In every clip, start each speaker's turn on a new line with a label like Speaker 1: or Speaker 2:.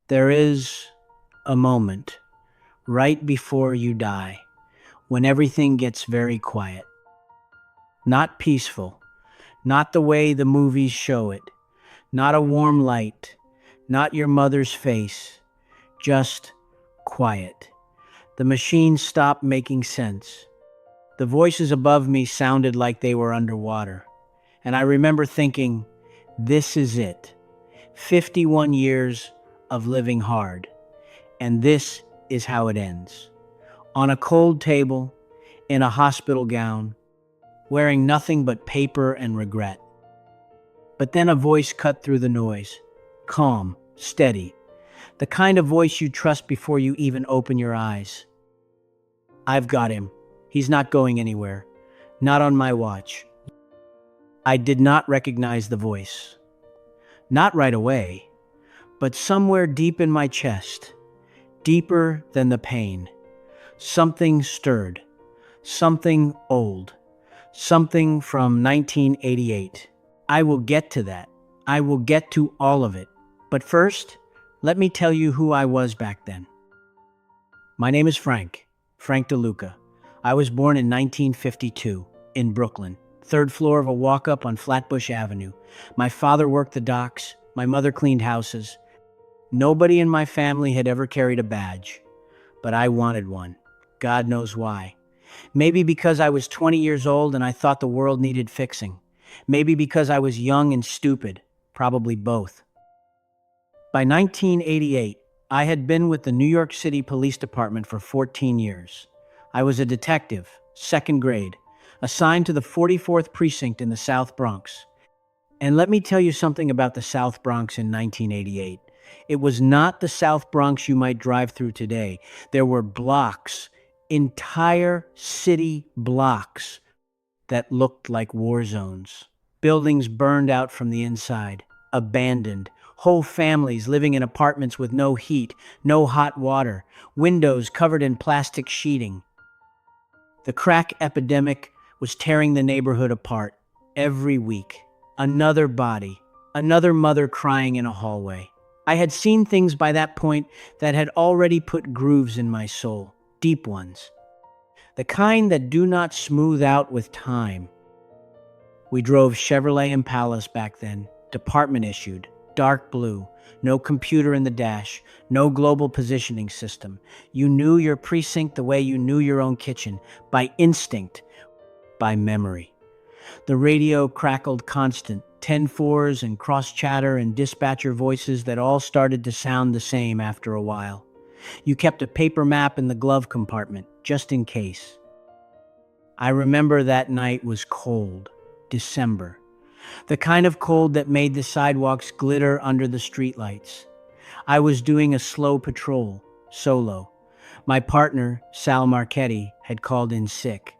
Speaker 1: There is a moment right before you die when everything gets very quiet. Not peaceful, not the way the movies show it, not a warm light, not your mother's face, just quiet. The machines stopped making sense. The voices above me sounded like they were underwater. And I remember thinking, this is it. 51 years of living hard. And this is how it ends. On a cold table, in a hospital gown, wearing nothing but paper and regret. But then a voice cut through the noise. Calm, steady. The kind of voice you trust before you even open your eyes. I've got him. He's not going anywhere. Not on my watch. I did not recognize the voice. Not right away, but somewhere deep in my chest, deeper than the pain. Something stirred. Something old. Something from 1988. I will get to that. I will get to all of it. But first, let me tell you who I was back then. My name is Frank DeLuca. I was born in 1952 in Brooklyn, third floor of a walk-up on Flatbush Avenue. My father worked the docks. My mother cleaned houses. Nobody in my family had ever carried a badge, but I wanted one. God knows why. Maybe because I was 20 years old and I thought the world needed fixing. Maybe because I was young and stupid. Probably both. By 1988, I had been with the New York City Police Department for 14 years. I was a detective, second grade, assigned to the 44th Precinct in the South Bronx. And let me tell you something about the South Bronx in 1988. It was not the South Bronx you might drive through today. There were blocks, entire city blocks, that looked like war zones. Buildings burned out from the inside, abandoned. Whole families living in apartments with no heat, no hot water, windows covered in plastic sheeting. The crack epidemic was tearing the neighborhood apart every week. Another body, another mother crying in a hallway. I had seen things by that point that had already put grooves in my soul, deep ones. The kind that do not smooth out with time. We drove Chevrolet Impalas back then, department issued, dark blue, no computer in the dash, no global positioning system. You knew your precinct the way you knew your own kitchen, by instinct, by memory. The radio crackled constant, 10-4s and cross-chatter and dispatcher voices that all started to sound the same after a while. You kept a paper map in the glove compartment, just in case. I remember that night was cold, December. The kind of cold that made the sidewalks glitter under the streetlights. I was doing a slow patrol, solo. My partner, Sal Marchetti, had called in sick.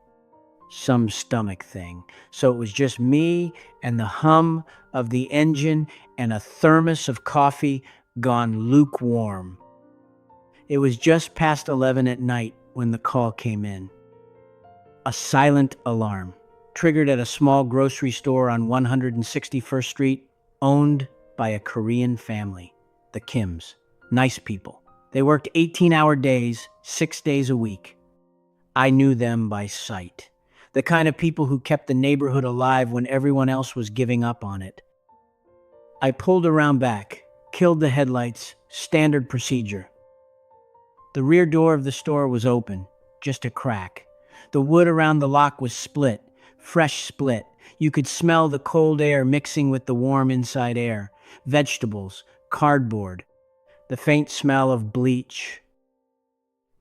Speaker 1: Some stomach thing. So it was just me and the hum of the engine and a thermos of coffee gone lukewarm. It was just past 11 at night when the call came in. A silent alarm, triggered at a small grocery store on 161st Street, owned by a Korean family, the Kims. Nice people. They worked 18-hour days, 6 days a week. I knew them by sight. The kind of people who kept the neighborhood alive when everyone else was giving up on it. I pulled around back, killed the headlights, standard procedure. The rear door of the store was open, just a crack. The wood around the lock was split, fresh split. You could smell the cold air mixing with the warm inside air. Vegetables, cardboard, the faint smell of bleach.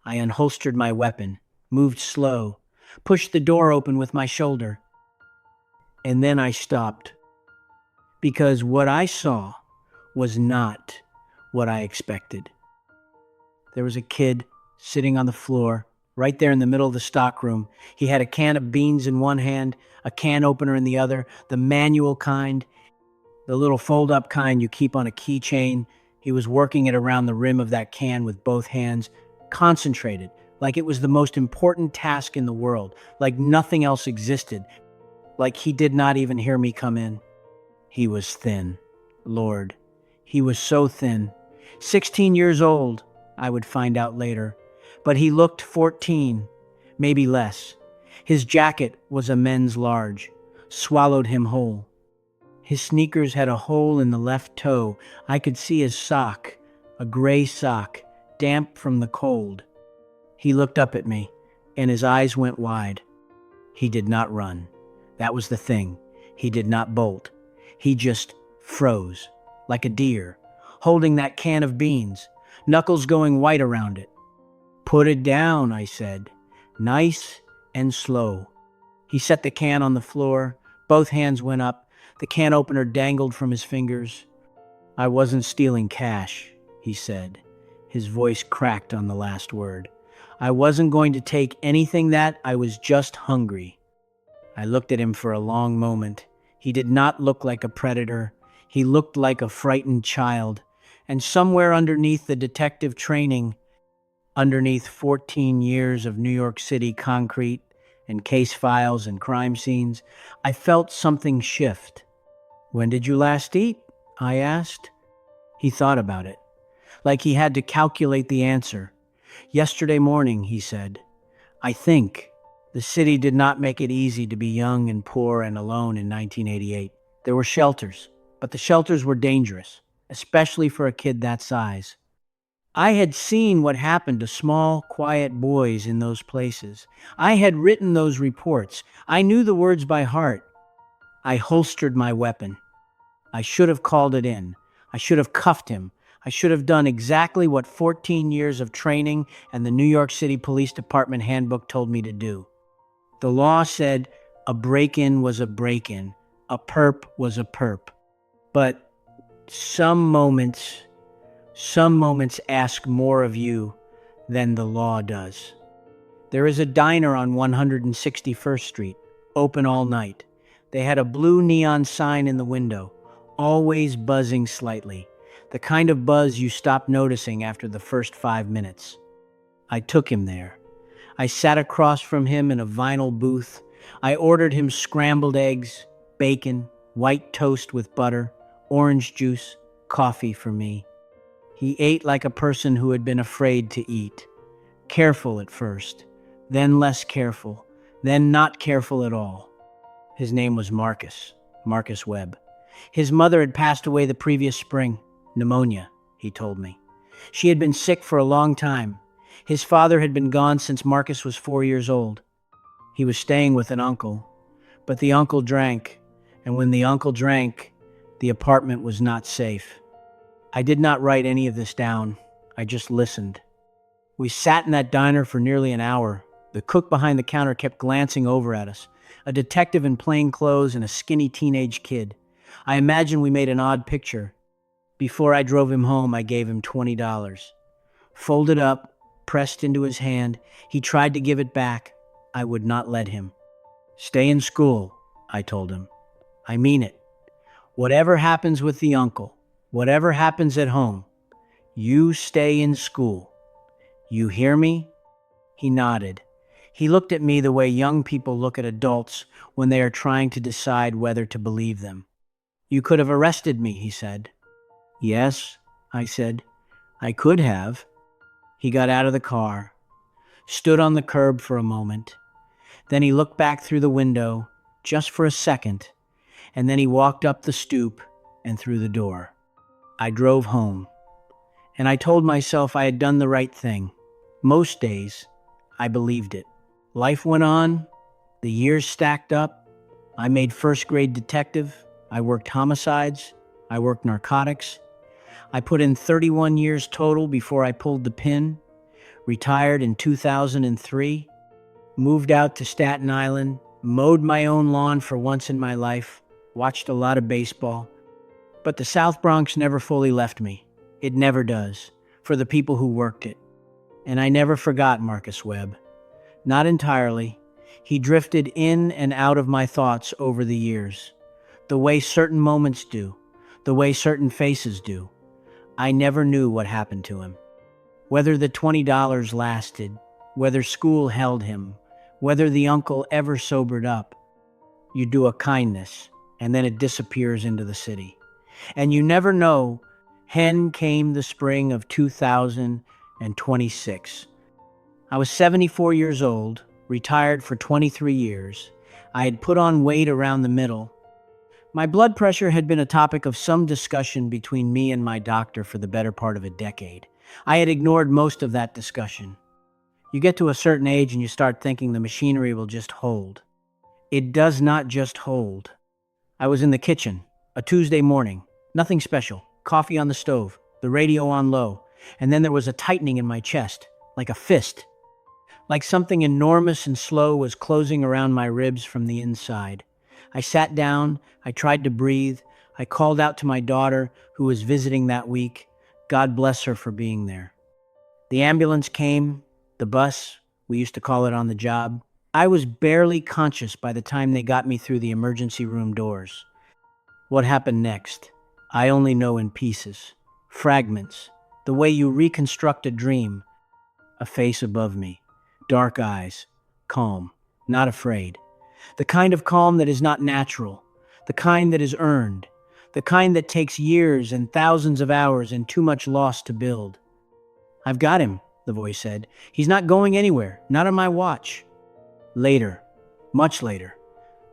Speaker 1: I unholstered my weapon, moved slow, pushed the door open with my shoulder. And then I stopped. Because what I saw was not what I expected. There was a kid sitting on the floor, right there in the middle of the stockroom. He had a can of beans in one hand, a can opener in the other, the manual kind, the little fold-up kind you keep on a keychain. He was working it around the rim of that can with both hands, concentrated, like it was the most important task in the world, like nothing else existed, like he did not even hear me come in. He was thin. Lord, he was so thin. 16 years old, I would find out later, but he looked 14, maybe less. His jacket was a men's large, swallowed him whole. His sneakers had a hole in the left toe. I could see his sock, a gray sock, damp from the cold. He looked up at me, and his eyes went wide. He did not run. That was the thing. He did not bolt. He just froze, like a deer, holding that can of beans, knuckles going white around it. "Put it down," I said, nice and slow. He set the can on the floor. Both hands went up. The can opener dangled from his fingers. "I wasn't stealing cash," he said. His voice cracked on the last word. "I wasn't going to take anything that, I was just hungry." I looked at him for a long moment. He did not look like a predator. He looked like a frightened child. And somewhere underneath the detective training, underneath 14 years of New York City concrete and case files and crime scenes, I felt something shift. "When did you last eat?" I asked. He thought about it, like he had to calculate the answer. "Yesterday morning," he said. "I think." The city did not make it easy to be young and poor and alone in 1988. There were shelters, but the shelters were dangerous, especially for a kid that size. I had seen what happened to small, quiet boys in those places. I had written those reports. I knew the words by heart. I holstered my weapon. I should have called it in. I should have cuffed him. I should have done exactly what 14 years of training and the New York City Police Department handbook told me to do. The law said a break-in was a break-in, a perp was a perp. But some moments ask more of you than the law does. There is a diner on 161st Street, open all night. They had a blue neon sign in the window, always buzzing slightly, the kind of buzz you stop noticing after the first 5 minutes. I took him there. I sat across from him in a vinyl booth. I ordered him scrambled eggs, bacon, white toast with butter, orange juice, coffee for me. He ate like a person who had been afraid to eat. Careful at first, then less careful, then not careful at all. His name was Marcus Webb. His mother had passed away the previous spring, pneumonia, he told me. She had been sick for a long time. His father had been gone since Marcus was 4 years old. He was staying with an uncle, but the uncle drank, and when the uncle drank, the apartment was not safe. I did not write any of this down. I just listened. We sat in that diner for nearly an hour. The cook behind the counter kept glancing over at us, a detective in plain clothes and a skinny teenage kid. I imagine we made an odd picture. Before I drove him home, I gave him $20. Folded up, pressed into his hand, he tried to give it back. I would not let him. "Stay in school," I told him. "I mean it. Whatever happens with the uncle, whatever happens at home, you stay in school. You hear me?" He nodded. He looked at me the way young people look at adults when they are trying to decide whether to believe them. "You could have arrested me," he said. "Yes," I said. "I could have." He got out of the car, stood on the curb for a moment. Then he looked back through the window, just for a second, and then he walked up the stoop and through the door. I drove home, and I told myself I had done the right thing. Most days, I believed it. Life went on, the years stacked up. I made first-grade detective. I worked homicides. I worked narcotics. I put in 31 years total before I pulled the pin, retired in 2003, moved out to Staten Island, mowed my own lawn for once in my life, watched a lot of baseball. But the South Bronx never fully left me. It never does, for the people who worked it. And I never forgot Marcus Webb. Not entirely. He drifted in and out of my thoughts over the years, the way certain moments do, the way certain faces do. I never knew what happened to him. Whether the $20 lasted, whether school held him, whether the uncle ever sobered up. You do a kindness, and then it disappears into the city. And you never know Hen came the spring of 2026. I was 74 years old, retired for 23 years. I had put on weight around the middle. My blood pressure had been a topic of some discussion between me and my doctor for the better part of a decade. I had ignored most of that discussion. You get to a certain age and you start thinking the machinery will just hold. It does not just hold. I was in the kitchen, a Tuesday morning, nothing special, coffee on the stove, the radio on low, and then there was a tightening in my chest, like a fist, like something enormous and slow was closing around my ribs from the inside. I sat down, I tried to breathe, I called out to my daughter, who was visiting that week. God bless her for being there. The ambulance came, the bus, we used to call it on the job. I was barely conscious by the time they got me through the emergency room doors. What happened next? I only know in pieces, fragments, the way you reconstruct a dream. A face above me, dark eyes, calm, not afraid. The kind of calm that is not natural, the kind that is earned, the kind that takes years and thousands of hours and too much loss to build. I've got him, the voice said. He's not going anywhere, not on my watch. Later, much later,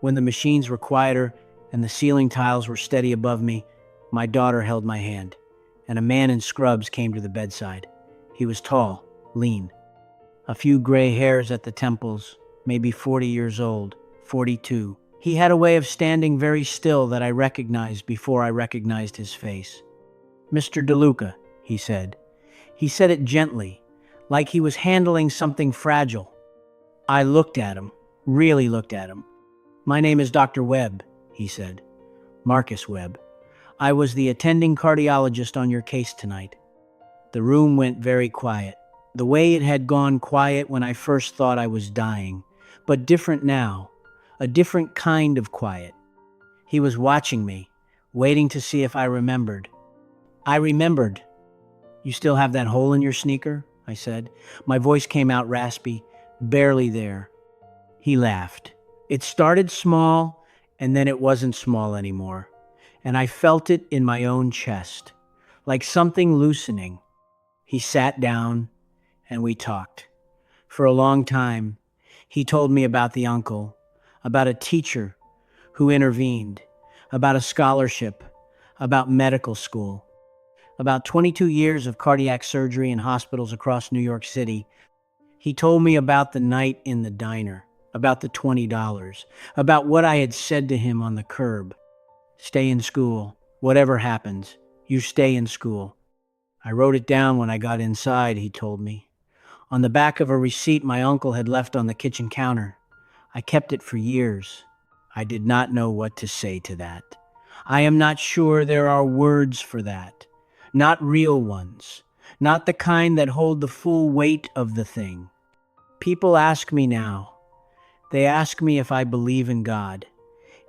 Speaker 1: when the machines were quieter and the ceiling tiles were steady above me, my daughter held my hand, and a man in scrubs came to the bedside. He was tall, lean, a few gray hairs at the temples, maybe 40 years old, 42. He had a way of standing very still that I recognized before I recognized his face. "Mr. DeLuca," he said. He said it gently, like he was handling something fragile. I looked at him, really looked at him. "My name is Dr. Webb," he said. "Marcus Webb. I was the attending cardiologist on your case tonight." The room went very quiet, the way it had gone quiet when I first thought I was dying, but different now, a different kind of quiet. He was watching me, waiting to see if I remembered. I remembered. "You still have that hole in your sneaker?" I said. My voice came out raspy, barely there. He laughed. It started small, and then it wasn't small anymore. And I felt it in my own chest, like something loosening. He sat down, and we talked. For a long time, he told me about the uncle, about a teacher who intervened, about a scholarship, about medical school, about 22 years of cardiac surgery in hospitals across New York City. He told me about the night in the diner, about the $20, about what I had said to him on the curb. "Stay in school. Whatever happens, you stay in school." I wrote it down when I got inside, he told me, on the back of a receipt my uncle had left on the kitchen counter. I kept it for years. I did not know what to say to that. I am not sure there are words for that. Not real ones. Not the kind that hold the full weight of the thing. People ask me now. They ask me if I believe in God,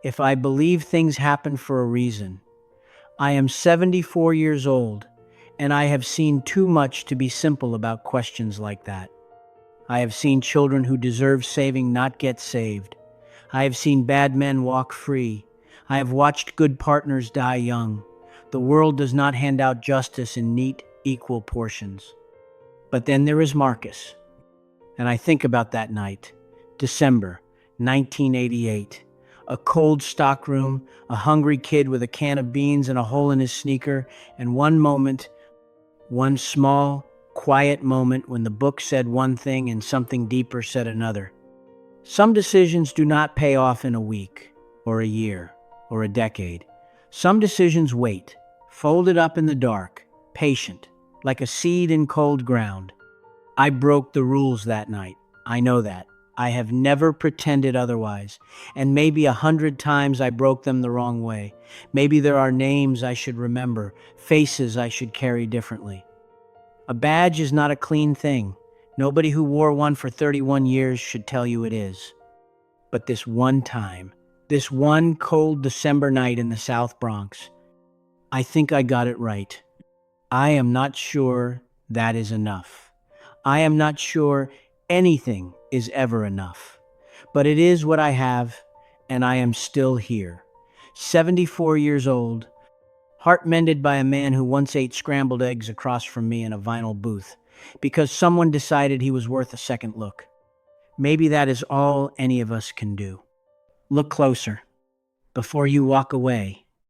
Speaker 1: if I believe things happen for a reason. I am 74 years old, and I have seen too much to be simple about questions like that. I have seen children who deserve saving not get saved. I have seen bad men walk free. I have watched good partners die young. The world does not hand out justice in neat, equal portions. But then there is Marcus. And I think about that night, December 1988. A cold stockroom, a hungry kid with a can of beans and a hole in his sneaker, and one moment, one small, quiet moment when the book said one thing and something deeper said another. Some decisions do not pay off in a week, or a year, or a decade. Some decisions wait, folded up in the dark, patient, like a seed in cold ground. I broke the rules that night. I know that. I have never pretended otherwise, and maybe 100 times I broke them the wrong way. Maybe there are names I should remember, faces I should carry differently. A badge is not a clean thing. Nobody who wore one for 31 years should tell you it is. But this one time, this one cold December night in the South Bronx, I think I got it right. I am not sure that is enough. I am not sure anything is ever enough. But it is what I have, and I am still here. 74 years old, Heart mended by a man who once ate scrambled eggs across from me in a vinyl booth because someone decided he was worth a second look. Maybe that is all any of us can do. Look closer before you walk away.